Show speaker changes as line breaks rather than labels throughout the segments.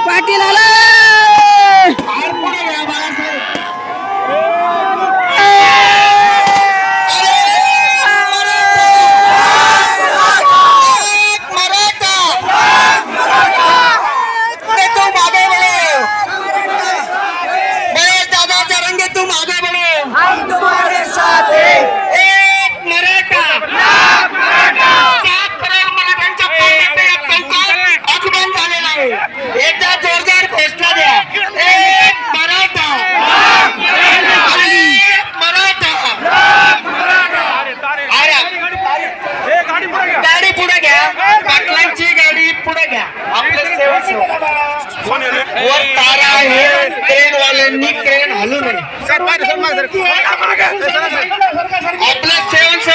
पाटील आला
एकदा जोरदार घोषणा द्या. एक मराठा, गाडी पुढे घ्या. पाटलांची गाडी पुढे घ्या. आपले सेवक वर तारा आहे. क्रेनवाल्यांनी क्रेन हलू नये. आपले सेवक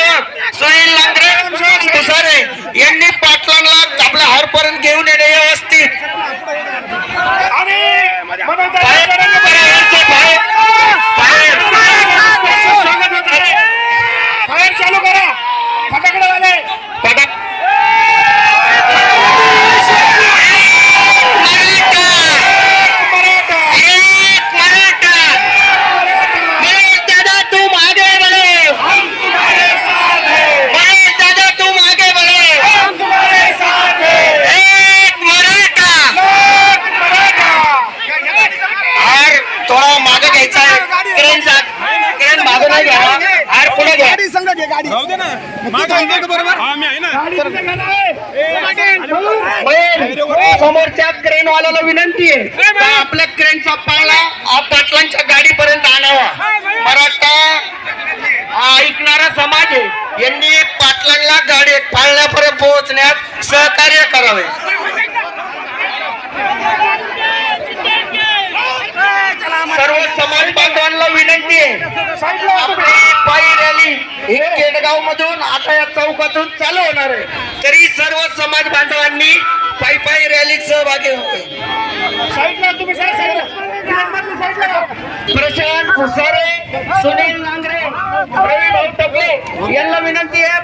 सुनील लांगरे तुसारे यांनी पाटलांना आपल्या हारपर्यंत घेऊन येणे व्यवस्थित. चालू करा. फटाकडे वाले समोरच्या क्रेनवाल्याला विनंती आहे आपल्या क्रेनचा पाळणा पाटलांच्या गाडीपर्यंत आणावा. मराठा ऐकणारा समाज आहे. यांनी पाटलांना गाडी पाळण्यापर्यंत पोहोचण्यात सहकार्य करावे. सर्व समाज बांधवांना विनंती आहे. आपली पायी रॅली ही केडगाव मधून आता या चौकातून चालू होणार आहे. तरी सर्व समाज बांधवांनी पायी रॅलीत सहभागी व्हावे. प्रशांत फुसारे, सुनील लांगरे, रवी भाऊ टपले यांना विनंती आहे.